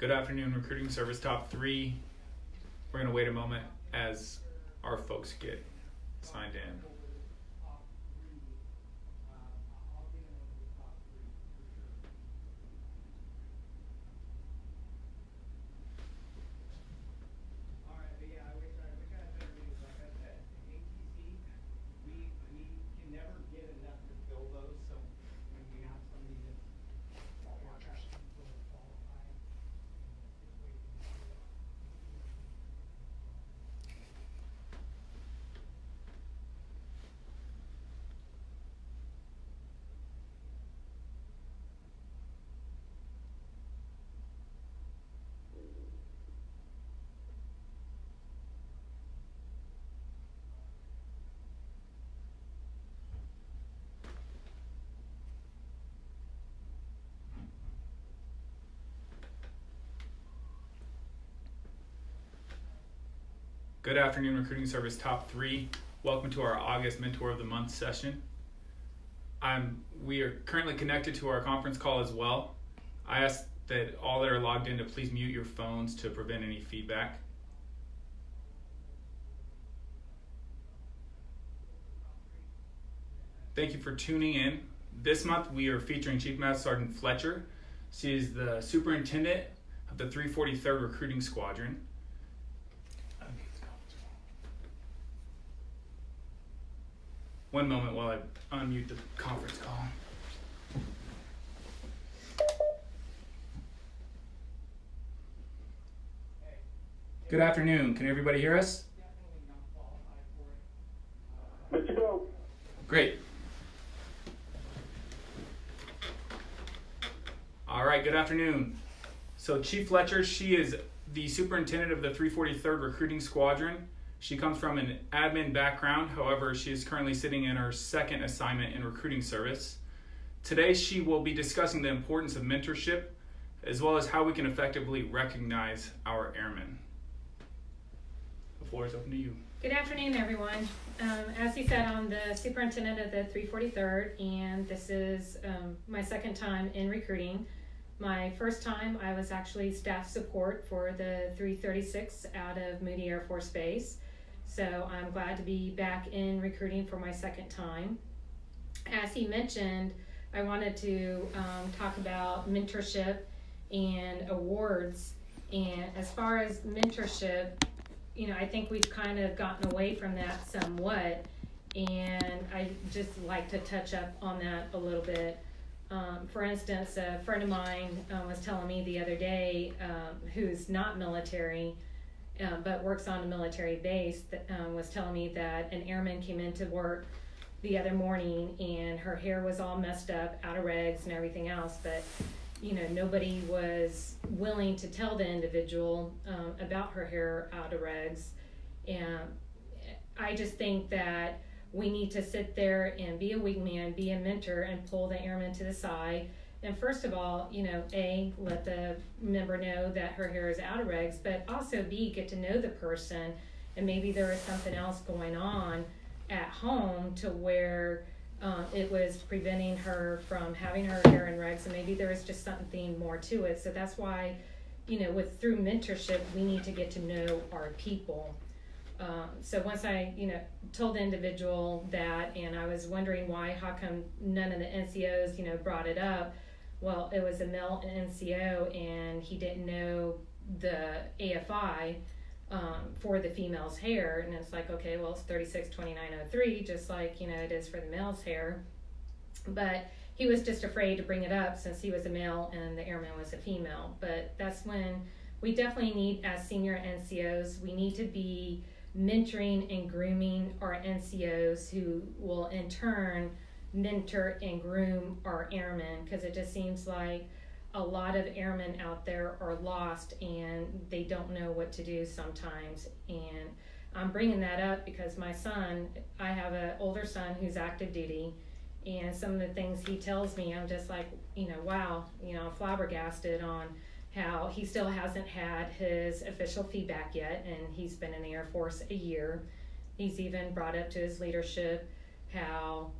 Good afternoon, Recruiting Service Top 3. We're going to wait a moment as our folks get signed in. Good afternoon, Recruiting Service Top 3. Welcome to our August Mentor of the Month session. We are currently connected to our conference call as well. I ask that all that are logged in to please mute your phones to prevent any feedback. Thank you for tuning in. This month we are featuring Chief Master Sergeant Fletcher. She is the Superintendent of the 343rd Recruiting Squadron. One moment while I unmute the conference call. Good afternoon. Can everybody hear us? Good to go. Great. All right, good afternoon. So Chief Fletcher, she is the Superintendent of the 343rd Recruiting Squadron. She comes from an admin background, however, she is currently sitting in her second assignment in recruiting service. Today, she will be discussing the importance of mentorship, as well as how we can effectively recognize our airmen. The floor is open to you. Good afternoon, everyone. As you said, I'm the superintendent of the 343rd, and this is my second time in recruiting. My first time, I was actually staff support for the 336 out of Moody Air Force Base. So I'm glad to be back in recruiting for my second time. As he mentioned, I wanted to talk about mentorship and awards. And as far as mentorship, I think we've kind of gotten away from that somewhat. And I just like to touch up on that a little bit. For instance, a friend of mine was telling me the other day, who's not military, but works on a military base, that was telling me that an airman came into work the other morning and her hair was all messed up, out of regs and everything else, but nobody was willing to tell the individual about her hair out of regs. And I just think that we need to sit there and be a wingman, be a mentor, and pull the airman to the side. And first of all, let the member know that her hair is out of regs, but also B, get to know the person, and maybe there was something else going on at home to where it was preventing her from having her hair in regs, and maybe there was just something more to it. So that's why, through mentorship, we need to get to know our people. So once I, told the individual that, and I was wondering how come none of the NCOs, brought it up. Well, it was a male NCO, and he didn't know the AFI for the female's hair, and it's like, okay, well, it's 362903, just like it is for the male's hair. But he was just afraid to bring it up since he was a male and the airman was a female. But that's when we definitely need, as senior NCOs, we need to be mentoring and grooming our NCOs, who will in turn mentor and groom our airmen, because it just seems like a lot of airmen out there are lost and they don't know what to do sometimes. And I'm bringing that up because my son, I have an older son who's active duty, and some of the things he tells me, I'm just like, wow, I'm flabbergasted on how he still hasn't had his official feedback yet, and he's been in the Air Force a year. He's even brought up to his leadership how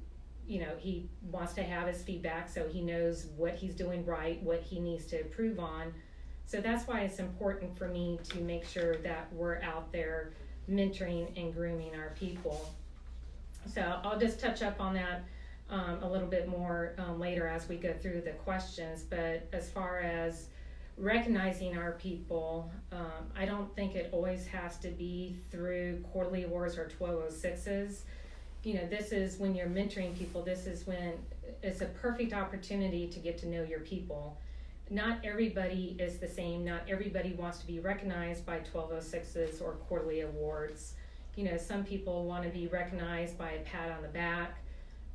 he wants to have his feedback so he knows what he's doing right, what he needs to improve on. So that's why it's important for me to make sure that we're out there mentoring and grooming our people. So I'll just touch up on that a little bit more later as we go through the questions. But as far as recognizing our people, I don't think it always has to be through quarterly awards or 1206s. This is when you're mentoring people, this is when it's a perfect opportunity to get to know your people. Not everybody is the same. Not everybody wants to be recognized by 1206s or quarterly awards. Some people want to be recognized by a pat on the back.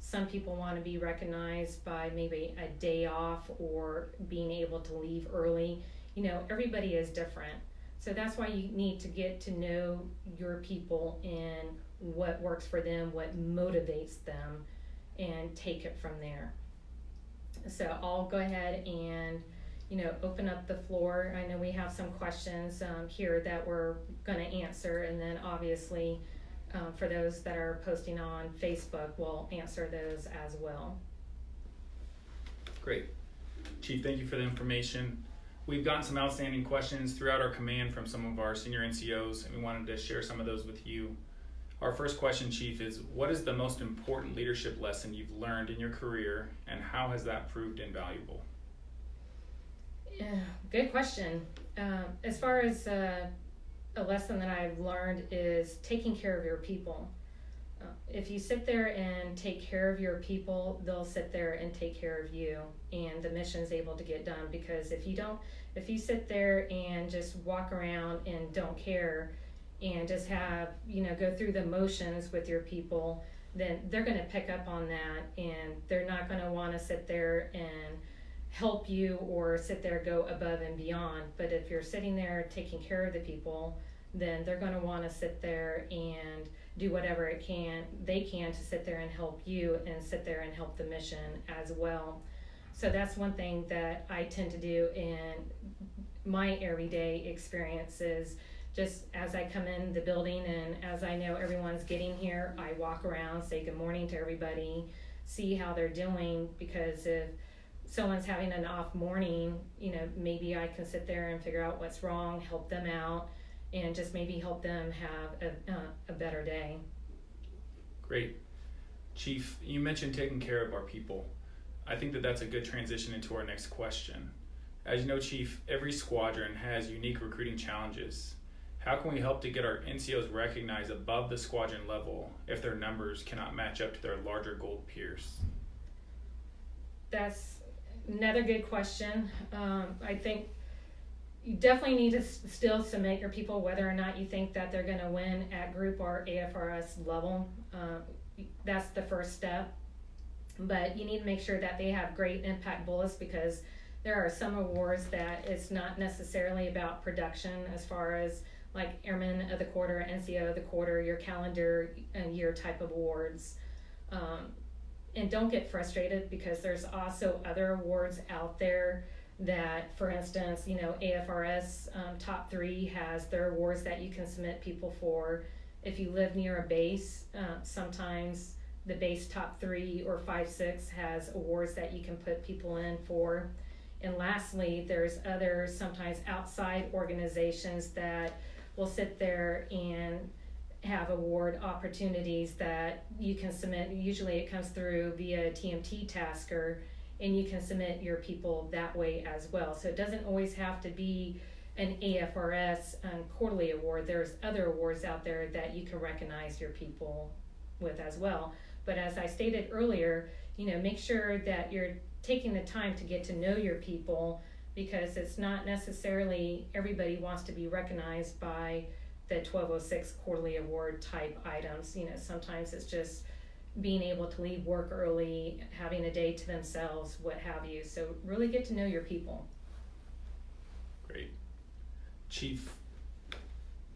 Some people want to be recognized by maybe a day off or being able to leave early. Everybody is different. So that's why you need to get to know your people and what works for them, what motivates them, and take it from there. So I'll go ahead and open up the floor. I know we have some questions here that we're going to answer, and then obviously for those that are posting on Facebook, we'll answer those as well. Great. Chief, thank you for the information. We've gotten some outstanding questions throughout our command from some of our senior NCOs, and we wanted to share some of those with you. Our first question, Chief, is what is the most important leadership lesson you've learned in your career, and how has that proved invaluable? Yeah, good question. As far as a lesson that I've learned is taking care of your people. If you sit there and take care of your people, they'll sit there and take care of you, and the mission's able to get done. Because if you sit there and just walk around and don't care and just have, go through the motions with your people, then they're going to pick up on that, and they're not going to want to sit there and help you or sit there go above and beyond. But if you're sitting there taking care of the people, then they're going to want to sit there and do whatever they can to sit there and help you and sit there and help the mission as well. So that's one thing that I tend to do in my everyday experiences. Just as I come in the building and as I know everyone's getting here, I walk around, say good morning to everybody, see how they're doing, because if someone's having an off morning, maybe I can sit there and figure out what's wrong, help them out, and just maybe help them have a better day. Great. Chief, you mentioned taking care of our people. I think that's a good transition into our next question. As you know, Chief, every squadron has unique recruiting challenges. How can we help to get our NCOs recognized above the squadron level if their numbers cannot match up to their larger gold peers? That's another good question. I think you definitely need to still submit your people whether or not you think that they're going to win at group or AFRS level. That's the first step. But you need to make sure that they have great impact bullets, because there are some awards that it's not necessarily about production, as far as like Airman of the Quarter, NCO of the Quarter, your calendar year type of awards. And don't get frustrated, because there's also other awards out there that, for instance, AFRS Top 3 has their awards that you can submit people for. If you live near a base, sometimes the base Top 3 or 5-6 has awards that you can put people in for. And lastly, there's other sometimes outside organizations that will sit there and have award opportunities that you can submit. Usually it comes through via TMT Tasker, and you can submit your people that way as well. So it doesn't always have to be an AFRS quarterly award. There's other awards out there that you can recognize your people with as well. But as I stated earlier, make sure that you're taking the time to get to know your people, because it's not necessarily everybody wants to be recognized by the 1206 quarterly award type items. Sometimes it's just being able to leave work early, having a day to themselves, what have you. So really get to know your people. Great. Chief,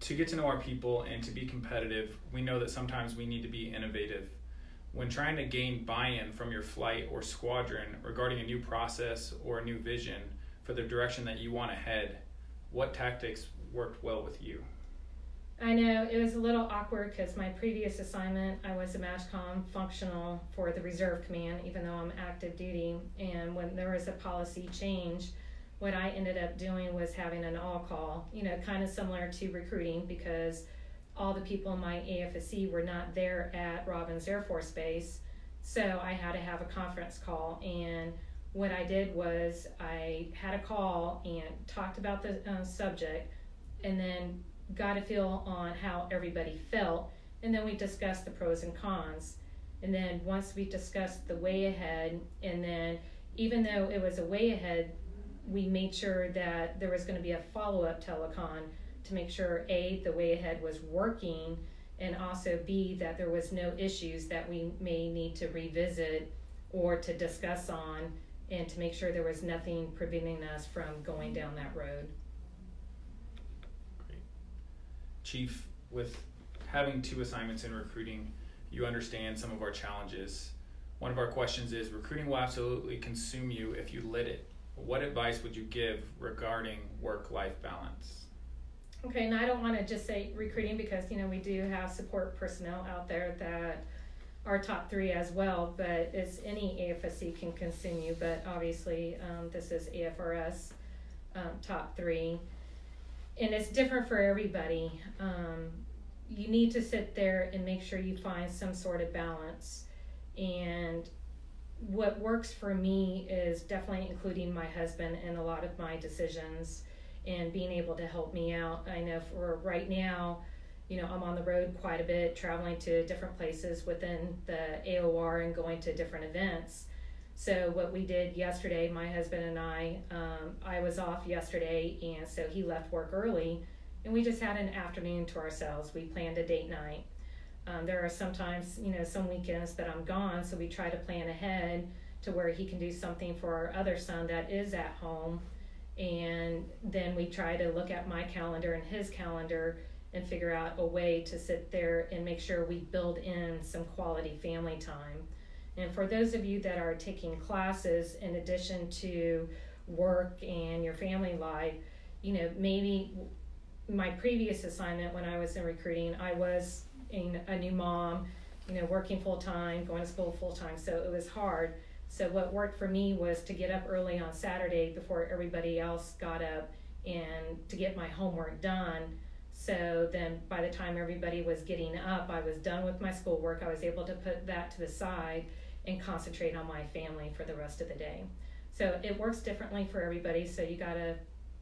to get to know our people and to be competitive, we know that sometimes we need to be innovative. When trying to gain buy-in from your flight or squadron regarding a new process or a new vision for the direction that you want to head, what tactics worked well with you? I know it was a little awkward, because my previous assignment, I was a MSgt functional for the Reserve Command, even though I'm active duty. And when there was a policy change, what I ended up doing was having an all-call, kind of similar to recruiting, because all the people in my AFSC were not there at Robins Air Force Base, so I had to have a conference call. And what I did was I had a call and talked about the subject, and then got a feel on how everybody felt, and then we discussed the pros and cons. And then once we discussed the way ahead, and then even though it was a way ahead, we made sure that there was going to be a follow-up telecon to make sure A, the way ahead was working, and also B, that there was no issues that we may need to revisit or to discuss on, and to make sure there was nothing preventing us from going down that road. Great. Chief, with having 2 assignments in recruiting, you understand some of our challenges. One of our questions is, recruiting will absolutely consume you if you lit it. What advice would you give regarding work-life balance? Okay, and I don't want to just say recruiting, because we do have support personnel out there that are top 3 as well, but it's any AFSC can consume you, but obviously this is AFRS top 3, and it's different for everybody. You need to sit there and make sure you find some sort of balance, and what works for me is definitely including my husband in a lot of my decisions and being able to help me out. I know for right now, I'm on the road quite a bit, traveling to different places within the AOR and going to different events. So what we did yesterday, my husband and I was off yesterday, and so he left work early, and we just had an afternoon to ourselves. We planned a date night. There are sometimes, some weekends that I'm gone, so we try to plan ahead to where he can do something for our other son that is at home. And then we try to look at my calendar and his calendar and figure out a way to sit there and make sure we build in some quality family time. And for those of you that are taking classes in addition to work and your family life, maybe my previous assignment when I was in recruiting, I was a new mom, working full-time, going to school full-time, so it was hard. So what worked for me was to get up early on Saturday before everybody else got up, and to get my homework done. So then by the time everybody was getting up, I was done with my schoolwork. I was able to put that to the side and concentrate on my family for the rest of the day. So it works differently for everybody, so you gotta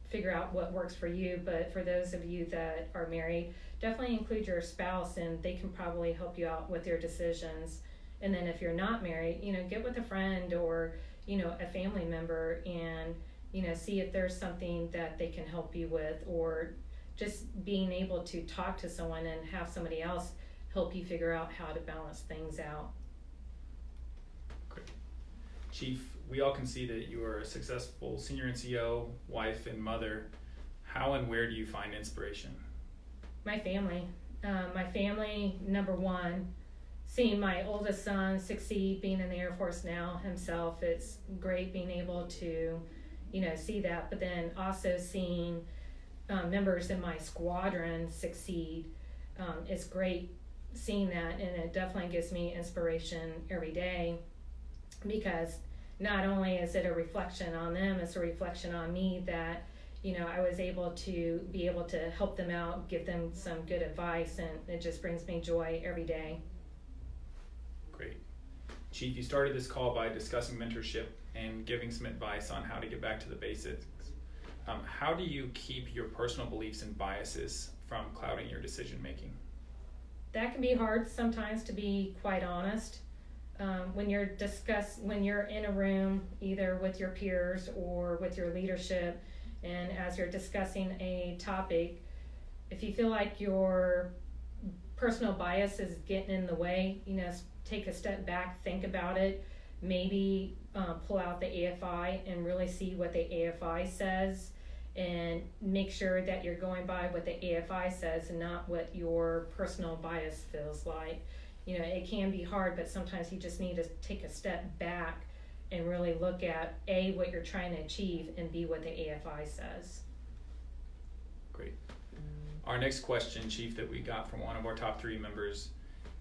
figure out what works for you. But for those of you that are married, definitely include your spouse, and they can probably help you out with your decisions. And then if you're not married, get with a friend or, a family member, and, see if there's something that they can help you with, or just being able to talk to someone and have somebody else help you figure out how to balance things out. Great. Chief, we all can see that you are a successful senior NCO, wife, and mother. How and where do you find inspiration? My family. My family, number one. Seeing my oldest son succeed, being in the Air Force now himself, it's great being able to, see that. But then also seeing members in my squadron succeed, it's great seeing that, and it definitely gives me inspiration every day, because not only is it a reflection on them, it's a reflection on me that, I was able to help them out, give them some good advice, and it just brings me joy every day. Great. Chief, you started this call by discussing mentorship and giving some advice on how to get back to the basics. How do you keep your personal beliefs and biases from clouding your decision making? That can be hard sometimes, to be quite honest. When you're in a room, either with your peers or with your leadership, and as you're discussing a topic, if you feel like your personal bias is getting in the way, take a step back, think about it, maybe pull out the AFI and really see what the AFI says, and make sure that you're going by what the AFI says and not what your personal bias feels like. It can be hard, but sometimes you just need to take a step back and really look at A, what you're trying to achieve, and B, what the AFI says. Great. Our next question, Chief, that we got from one of our top 3 members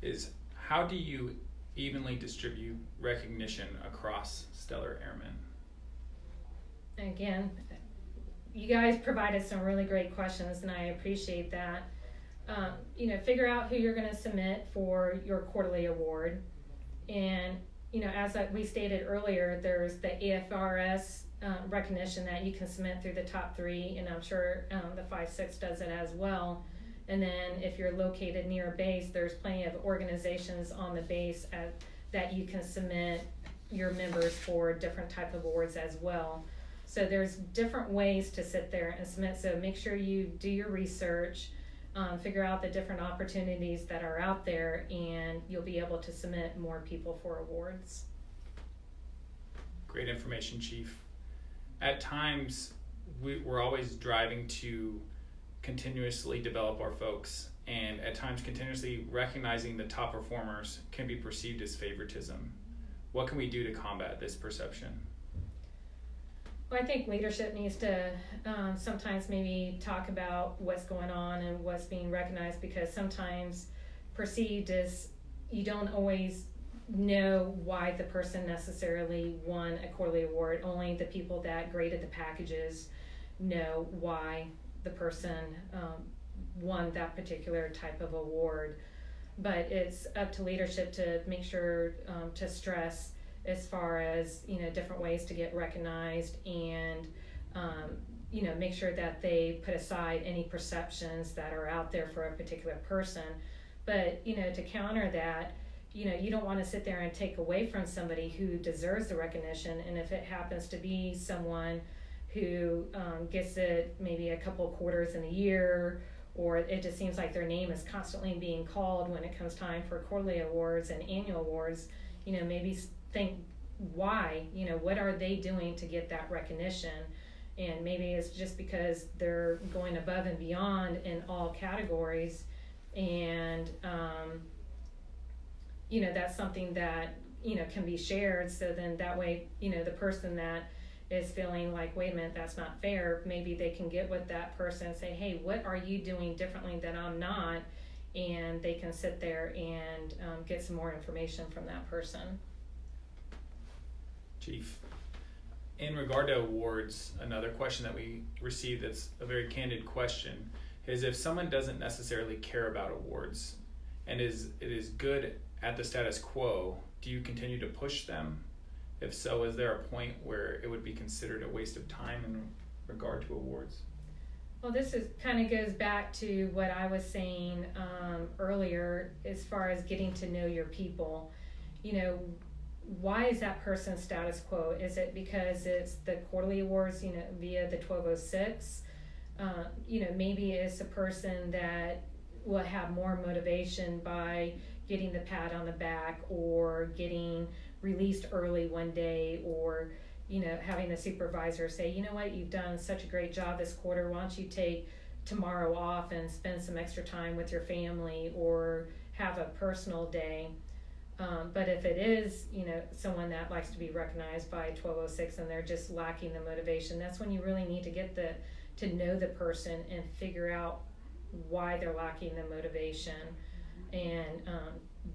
is, how do you evenly distribute recognition across Stellar Airmen? Again, you guys provided some really great questions, and I appreciate that. Figure out who you're going to submit for your quarterly award. And, as we stated earlier, there's the AFRS recognition that you can submit through the top 3, and I'm sure the 5-6 does it as well. And then if you're located near a base, there's plenty of organizations on the base that you can submit your members for different type of awards as well. So there's different ways to sit there and submit. So make sure you do your research, figure out the different opportunities that are out there, and you'll be able to submit more people for awards. Great information, Chief. At times, we're always driving to continuously develop our folks, and at times continuously recognizing the top performers can be perceived as favoritism. What can we do to combat this perception? Well, I think leadership needs to sometimes maybe talk about what's going on and what's being recognized, because sometimes perceived as you don't always know why the person necessarily won a quarterly award. Only the people that graded the packages know why the person won that particular type of award. But it's up to leadership to make sure to stress as far as different ways to get recognized, and make sure that they put aside any perceptions that are out there for a particular person. But to counter that, you don't want to sit there and take away from somebody who deserves the recognition. And if it happens to be someone who gets it maybe a couple of quarters in a year, or it just seems like their name is constantly being called when it comes time for quarterly awards and annual awards, maybe think why, what are they doing to get that recognition? And maybe it's just because they're going above and beyond in all categories, and that's something that can be shared. So then that way, the person that is feeling like, wait a minute, that's not fair, maybe they can get with that person and say, hey, what are you doing differently that I'm not? And they can sit there and get some more information from that person. Chief, in regard to awards, another question that we received that's a very candid question is, if someone doesn't necessarily care about awards and it is good at the status quo, do you continue to push them? If so, is there a point where it would be considered a waste of time in regard to awards? Well, this kind of goes back to what I was saying earlier, as far as getting to know your people. Why is that person status quo? Is it because it's the quarterly awards, via the 1206? Maybe it's a person that will have more motivation by getting the pat on the back, or getting released early one day, or having the supervisor say, you know what, you've done such a great job this quarter, why don't you take tomorrow off and spend some extra time with your family, or have a personal day. But if it is someone that likes to be recognized by 1206 and they're just lacking the motivation, that's when you really need to get to know the person and figure out why they're lacking the motivation, and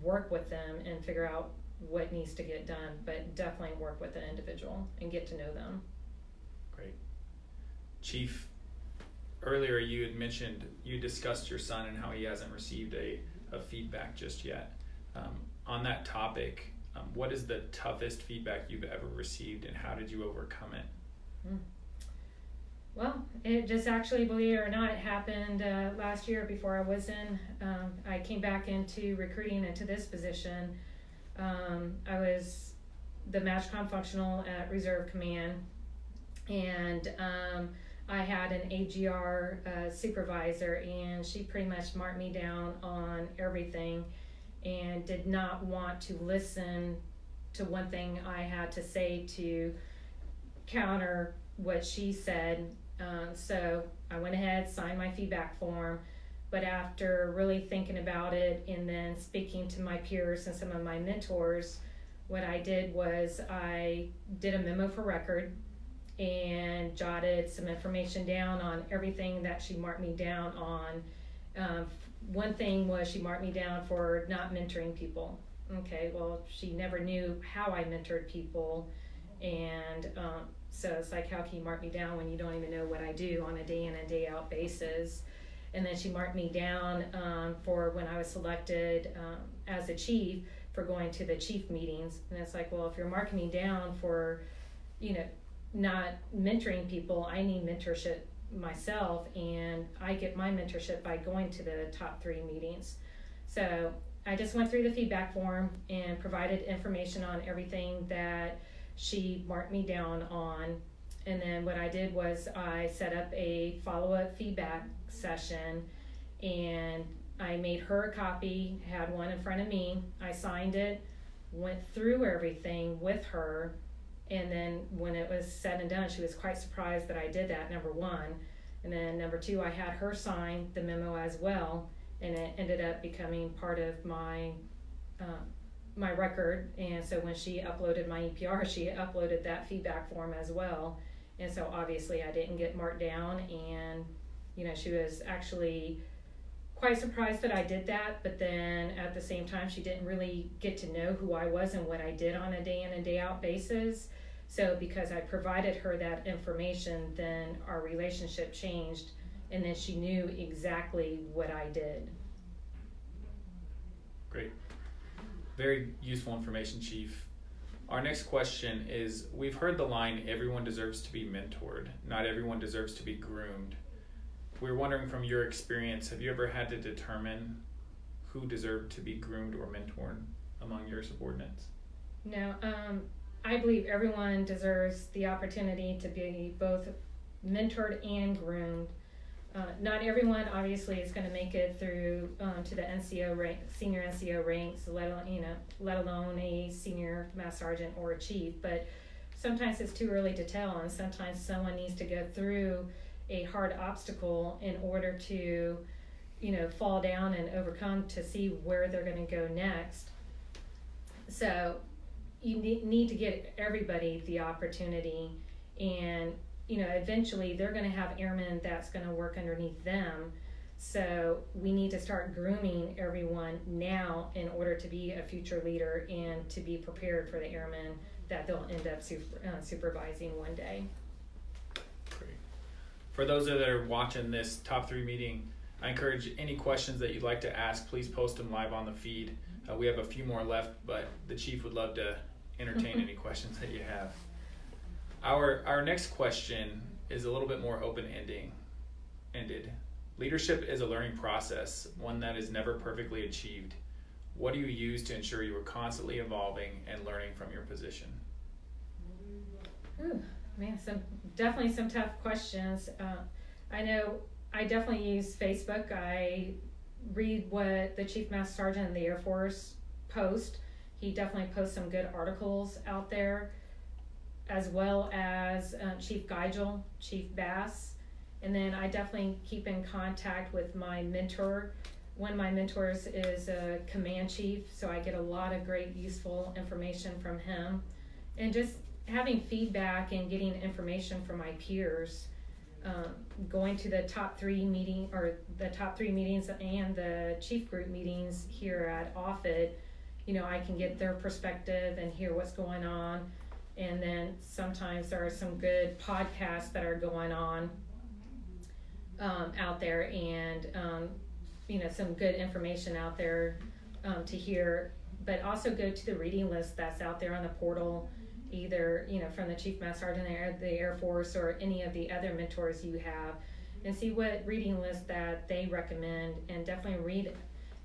work with them and figure out what needs to get done. But definitely work with the individual and get to know them. Great. Chief, earlier you had mentioned, you discussed your son and how he hasn't received a feedback just yet. On that topic, what is the toughest feedback you've ever received, and how did you overcome it? Well, it just actually, believe it or not, it happened last year before I was in. I came back into recruiting into this position. I was the MSgt functional at Reserve Command, and I had an AGR supervisor, and she pretty much marked me down on everything and did not want to listen to one thing I had to say to counter what she said. So I went ahead, signed my feedback form, but after really thinking about it and then speaking to my peers and some of my mentors, what I did was I did a memo for record and jotted some information down on everything that she marked me down on. One thing was she marked me down for not mentoring people. Okay, well, she never knew how I mentored people, And so it's like, how can you mark me down when you don't even know what I do on a day in and day out basis? And then she marked me down for when I was selected as a chief for going to the chief meetings. And it's like, well, if you're marking me down for, not mentoring people, I need mentorship myself, and I get my mentorship by going to the top 3 meetings. So I just went through the feedback form and provided information on everything that she marked me down on. And then what I did was I set up a follow-up feedback session, and I made her a copy, had one in front of me. I signed it, went through everything with her, and then when it was said and done, she was quite surprised that I did that, number 1. And then number 2, I had her sign the memo as well, and it ended up becoming part of my my record. And so when she uploaded my EPR, she uploaded that feedback form as well. And so obviously I didn't get marked down, and she was actually quite surprised that I did that, but then at the same time she didn't really get to know who I was and what I did on a day in and day out basis. So because I provided her that information, then our relationship changed, and then she knew exactly what I did. Great. Very useful information, Chief. Our next question is, we've heard the line, everyone deserves to be mentored, not everyone deserves to be groomed. We're wondering, from your experience, have you ever had to determine who deserved to be groomed or mentored among your subordinates? No, I believe everyone deserves the opportunity to be both mentored and groomed. Not everyone obviously is going to make it through to the NCO rank, senior NCO ranks, let alone a senior master sergeant or a chief. But sometimes it's too early to tell, and sometimes someone needs to go through a hard obstacle in order to, fall down and overcome to see where they're going to go next. So you need to get everybody the opportunity, and eventually they're going to have airmen that's going to work underneath them. So we need to start grooming everyone now in order to be a future leader and to be prepared for the airmen that they'll end up supervising one day. Great. For those that are watching this top 3 meeting, I encourage any questions that you'd like to ask, please post them live on the feed. We have a few more left, but the chief would love to entertain any questions that you have. Our next question is a little bit more open-ended. Leadership is a learning process, one that is never perfectly achieved. What do you use to ensure you are constantly evolving and learning from your position? Ooh, man, definitely some tough questions. I know I definitely use Facebook. I read what the Chief Master Sergeant in the Air Force posts. He definitely posts some good articles out there, as well as Chief Geigel, Chief Bass. And then I definitely keep in contact with my mentor. One of my mentors is a command chief, so I get a lot of great useful information from him. And just having feedback and getting information from my peers. Going to the top 3 meetings and the chief group meetings here at Offutt, I can get their perspective and hear what's going on. And then sometimes there are some good podcasts that are going on out there, and some good information out there to hear. But also go to the reading list that's out there on the portal, either from the Chief Master Sergeant of the Air Force or any of the other mentors you have, and see what reading list that they recommend, and definitely read it.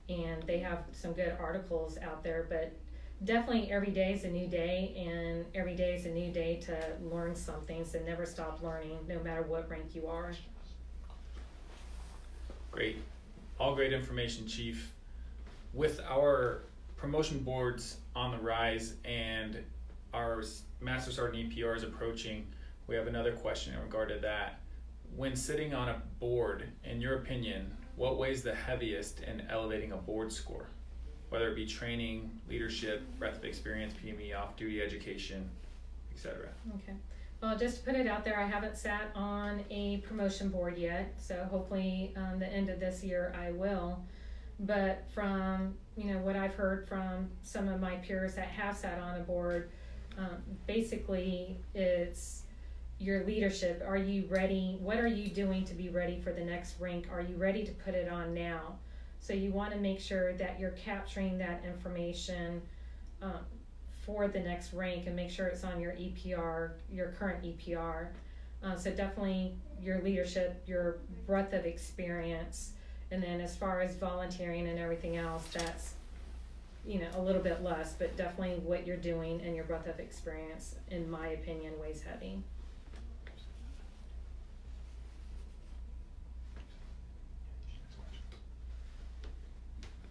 And they have some good articles out there, but definitely every day is a new day, and every day is a new day to learn something, so never stop learning, no matter what rank you are. Great. All great information, Chief. With our promotion boards on the rise and our Master Sergeant EPR is approaching, we have another question in regard to that. When sitting on a board, in your opinion, what weighs the heaviest in elevating a board score? Whether it be training, leadership, breadth of experience, PME, off-duty education, etc. Okay. Well, just to put it out there, I haven't sat on a promotion board yet, so hopefully the end of this year I will. But from what I've heard from some of my peers that have sat on a board, Basically, it's your leadership. Are you ready? What are you doing to be ready for the next rank? Are you ready to put it on now? So you want to make sure that you're capturing that information for the next rank, and make sure it's on your EPR, your current EPR. So definitely your leadership, your breadth of experience, and then as far as volunteering and everything else, that's a little bit less, but definitely what you're doing and your breadth of experience, in my opinion, weighs heavy.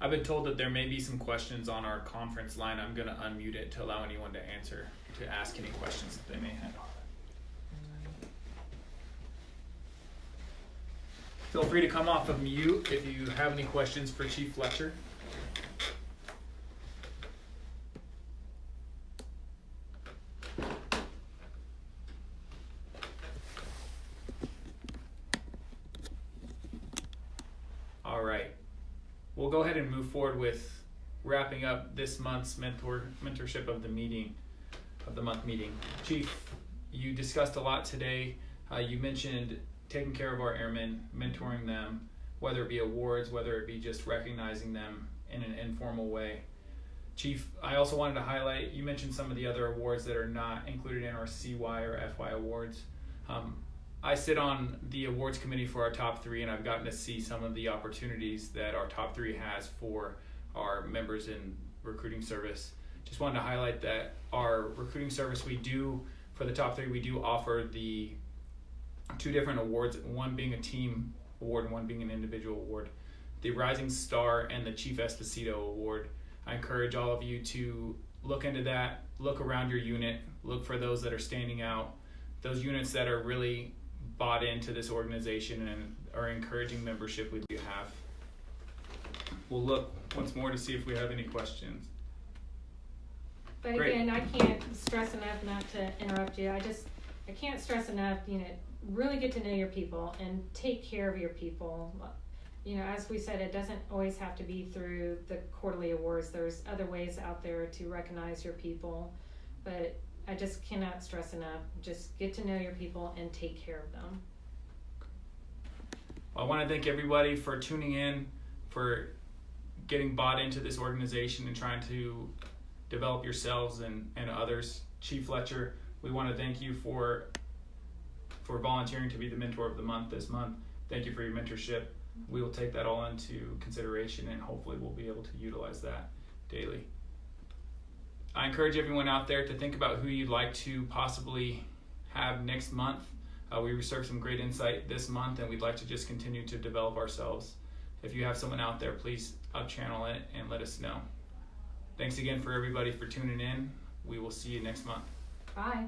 I've been told that there may be some questions on our conference line. I'm going to unmute it to allow anyone to ask any questions that they may have. Feel free to come off of mute if you have any questions for Chief Fletcher. All right. We'll go ahead and move forward with wrapping up this month's mentorship of the month meeting. Chief, you discussed a lot today. You mentioned taking care of our airmen, mentoring them, whether it be awards, whether it be just recognizing them in an informal way. Chief, I also wanted to highlight, you mentioned some of the other awards that are not included in our CY or FY awards. I sit on the awards committee for our top three, and I've gotten to see some of the opportunities that our top three has for our members in recruiting service. Just wanted to highlight that our recruiting service, for the top three, we do offer the two different awards, one being a team award and one being an individual award. The Rising Star and the Chief Esposito Award. I encourage all of you to look into that, look around your unit, look for those that are standing out, those units that are really bought into this organization and are encouraging membership with you have. We'll look once more to see if we have any questions. But Great. Again, I can't stress enough, not to interrupt you, I can't stress enough, really get to know your people and take care of your people. As we said, it doesn't always have to be through the quarterly awards. There's other ways out there to recognize your people, but I just cannot stress enough, just get to know your people and take care of them. I want to thank everybody for tuning in, for getting bought into this organization and trying to develop yourselves and others. Chief Fletcher, we want to thank you for volunteering to be the mentor of the month this month. Thank you for your mentorship. We will take that all into consideration, and hopefully we'll be able to utilize that daily. I encourage everyone out there to think about who you'd like to possibly have next month. We received some great insight this month, and we'd like to just continue to develop ourselves. If you have someone out there, please up-channel it and let us know. Thanks again for everybody for tuning in. We will see you next month. Bye.